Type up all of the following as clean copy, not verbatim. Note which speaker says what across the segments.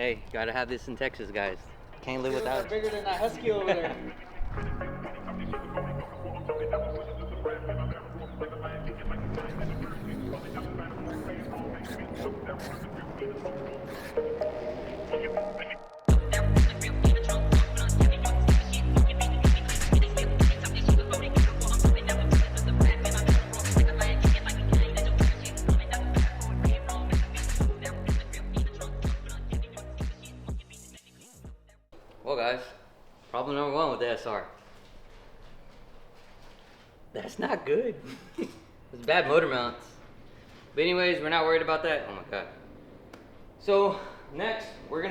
Speaker 1: Hey, gotta have this in Texas, guys. Can't live without it.
Speaker 2: Bigger than that husky over there.
Speaker 1: Well, guys, problem number one with the SR. That's not good. It's bad motor mounts. But anyways, we're not worried about that. Oh my god. So next, we're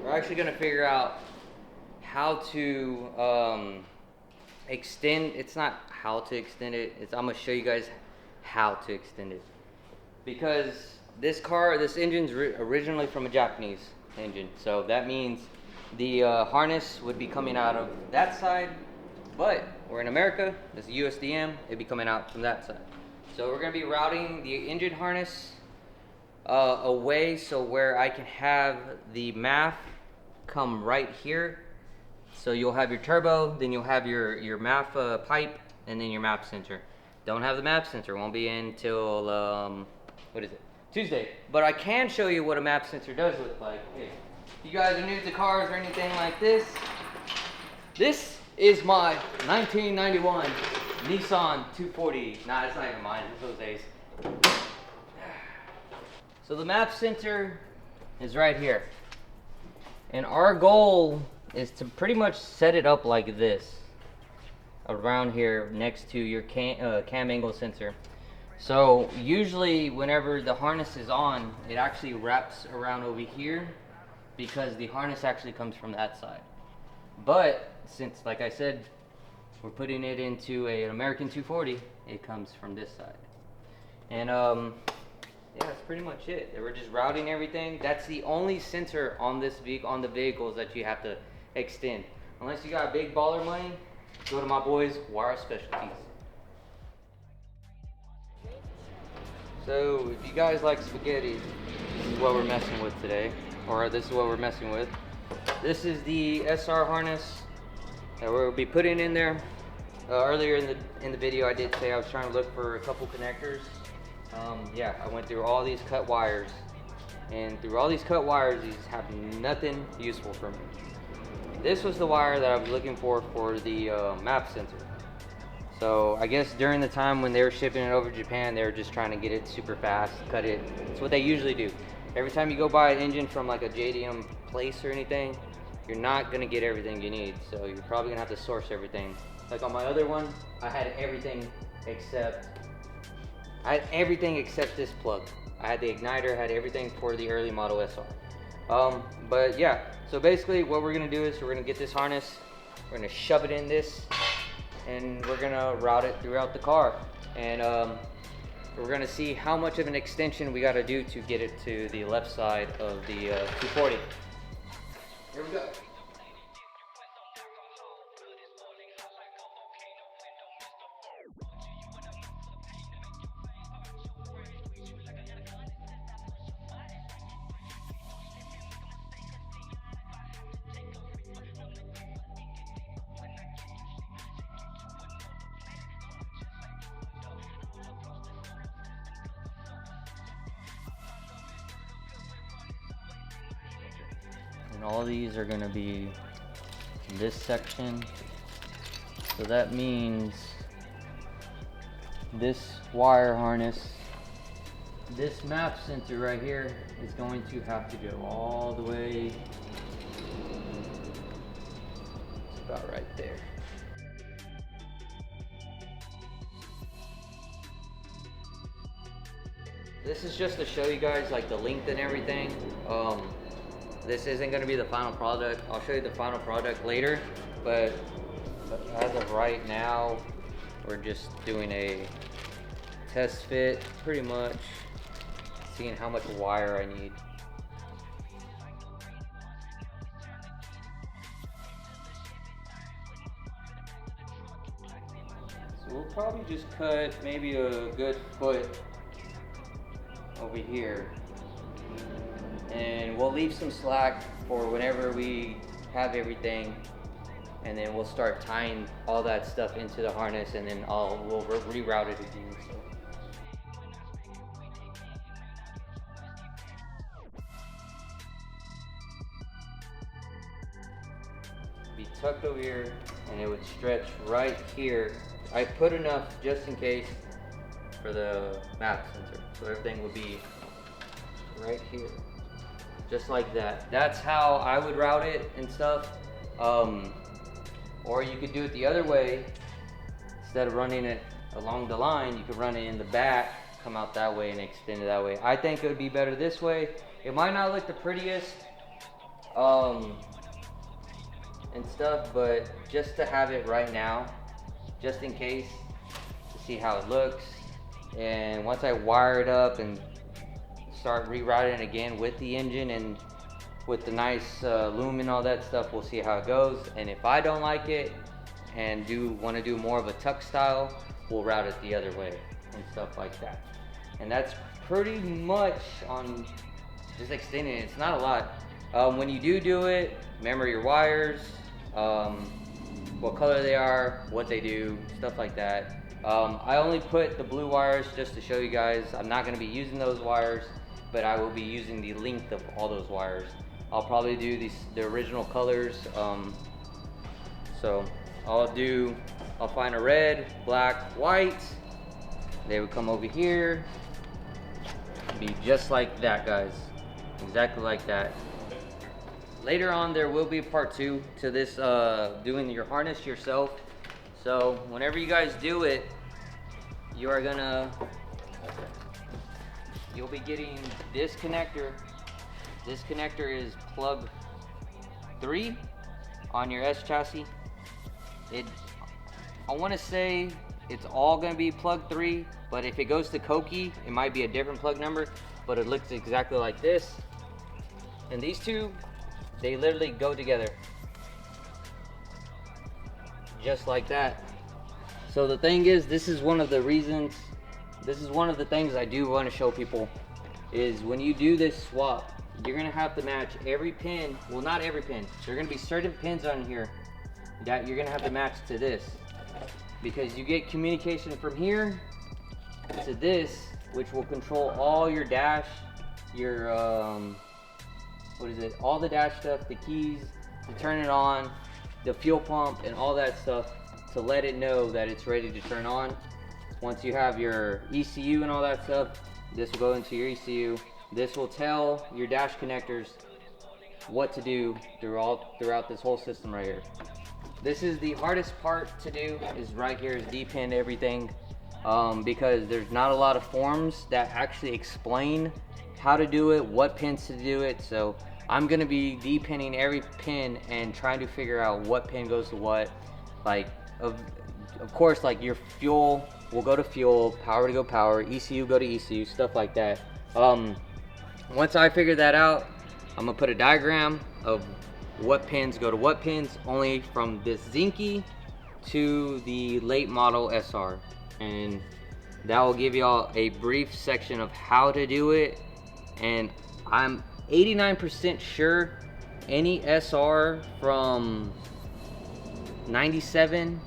Speaker 1: actually gonna figure out how to extend. It's not how to extend it. I'm gonna show you guys how to extend it. Because this engine's originally from a Japanese engine. So that means the harness would be coming out of that side, but we're in America, this is USDM, it'd be coming out from that side. So we're gonna be routing the engine harness away so where I can have the MAF come right here. So you'll have your turbo, then you'll have your MAF pipe, and then your MAP sensor. Don't have the MAP sensor, won't be in until, what is it? Tuesday. But I can show you what a MAP sensor does look like. If you guys are new to cars or anything like this, this is my 1991 Nissan 240. Nah, it's not even mine, it's Jose's. So the MAP sensor is right here. And our goal is to pretty much set it up like this. Around here next to your cam angle sensor. So usually whenever the harness is on, it actually wraps around over here because the harness actually comes from that side. But since, like I said, we're putting it into an American 240, it comes from this side. And yeah, that's pretty much it. We're just routing everything. That's the only sensor on this on the vehicles that you have to extend. Unless you got big baller money, go to my boys, Wire Specialties. So if you guys like spaghetti, this is what we're messing with today. Or this is what we're messing with. This is the SR harness that we'll be putting in there. Earlier in the video I did say I was trying to look for a couple connectors. Yeah, I went through all these cut wires. And through all these cut wires, these have nothing useful for me. This was the wire that I was looking for the MAP sensor. So I guess during the time when they were shipping it over to Japan, they were just trying to get it super fast, cut it. That's what they usually do. Every time you go buy an engine from like a JDM place or anything, you're not gonna get everything you need. So you're probably gonna have to source everything. Like on my other one, I had everything except this plug. I had the igniter, had everything for the early model SR. But yeah, so basically what we're gonna do is we're gonna get this harness, we're gonna shove it in this, and we're gonna route it throughout the car. And we're gonna see how much of an extension we gotta do to get it to the left side of the 240. Here we go. And all these are going to be in this section. So that means this wire harness, this MAP sensor right here is going to have to go all the way. It's about right there. This is just to show you guys like the length and everything. This isn't going to be the final product. I'll show you the final product later, but as of right now, we're just doing a test fit, pretty much seeing how much wire I need. So we'll probably just cut maybe a good foot over here. and we'll leave some slack for whenever we have everything, and then we'll start tying all that stuff into the harness, and then we'll reroute it again. So. Be tucked over here, and it would stretch right here. I put enough just in case for the map sensor, so everything would be right here, just like that. That's how I would route it and stuff. Or you could do it the other way. Instead of running it along the line, you could run it in the back, come out that way and extend it that way. I think it would be better this way. It might not look the prettiest and stuff, but just to have it right now, just in case, to see how it looks. And once I wire it up and start rerouting again with the engine and with the nice loom and all that stuff, we'll see how it goes. And if I don't like it and want to do more of a tuck style, we'll route it the other way and stuff like that. And that's pretty much on just extending it. It's not a lot. When you do it, remember your wires, what color they are, what they do, stuff like that. I only put the blue wires just to show you guys. I'm not going to be using those wires, but I will be using the length of all those wires. I'll probably do the original colors. So I'll find a red, black, white. They would come over here, be just like that, guys. Exactly like that. Later on, there will be part 2 to this, doing your harness yourself. So whenever you guys do it, you'll be getting this connector. This connector is plug 3 on your S chassis. I want to say it's all going to be plug 3, but if it goes to Koki, it might be a different plug number, but it looks exactly like this. And these two, they literally go together. Just like that. So the thing is, this is one of the things I do want to show people, is when you do this swap, you're going to have to match every pin. Well, not every pin. There are going to be certain pins on here that you're going to have to match to this, because you get communication from here to this, which will control all your dash, your all the dash stuff, the keys to turn it on, the fuel pump and all that stuff, to let it know that it's ready to turn on. Once you have your ECU and all that stuff, this will go into your ECU. This will tell your dash connectors what to do throughout this whole system right here. This is the hardest part to do, is right here, is depin everything, because there's not a lot of forums that actually explain how to do it, what pins to do it. So I'm gonna be depinning every pin and trying to figure out what pin goes to what. Like, of course, like your fuel will go to fuel, power to go power, ECU go to ECU, stuff like that. Once I figure that out, I'm gonna put a diagram of what pins go to what pins, only from this Zinky to the late model SR. And that will give y'all a brief section of how to do it. And I'm 89% sure any SR from 97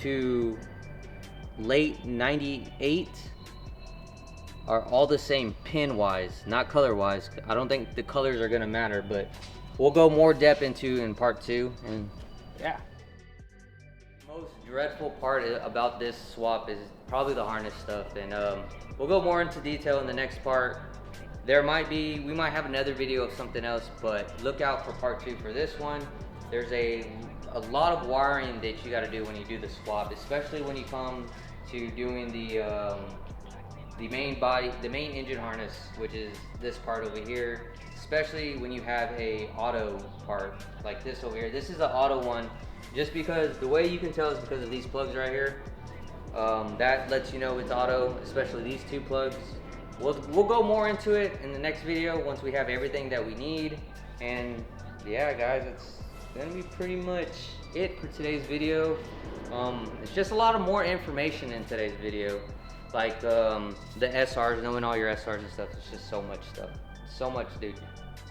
Speaker 1: to late 98 are all the same pin wise, not color wise. I don't think the colors are gonna matter, but we'll go more depth into in part 2. And yeah, most dreadful part about this swap is probably the harness stuff, and we'll go more into detail in the next part. We might have another video of something else, but look out for part 2 for this one. There's a lot of wiring that you got to do when you do the swap, especially when you come to doing the main engine harness, which is this part over here. Especially when you have a auto part like this over here. This is an auto one, just because the way you can tell is because of these plugs right here. That lets you know it's auto, especially these 2 plugs. We'll go more into it in the next video once we have everything that we need. And yeah, guys, it's gonna be pretty much it for today's video. It's just a lot of more information in today's video, like the SRs, knowing all your SRs and stuff. It's just so much stuff, so much, dude.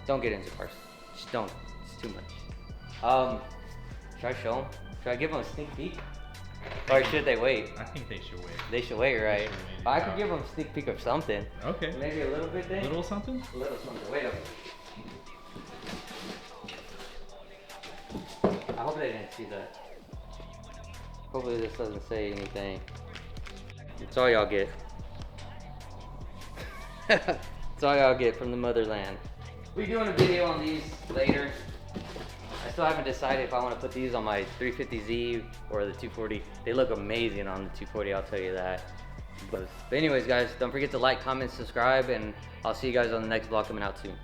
Speaker 1: Don't get into cars. Just don't. It's too much. Should I show them? Should I give them a sneak peek? Or should they wait?
Speaker 3: I think they should wait.
Speaker 1: They should wait, right?
Speaker 3: should wait,
Speaker 1: I
Speaker 3: yeah.
Speaker 1: could give them a sneak peek of something.
Speaker 3: Okay.
Speaker 1: Maybe a little bit then?
Speaker 3: Little something?
Speaker 1: A little something. Wait up. I hope they didn't see that. Hopefully this doesn't say anything. That's all y'all get. That's all y'all get from the motherland. We're doing a video on these later. I still haven't decided if I want to put these on my 350Z or the 240. They look amazing on the 240, I'll tell you that. But anyways guys, don't forget to like, comment, subscribe, and I'll see you guys on the next vlog coming out soon.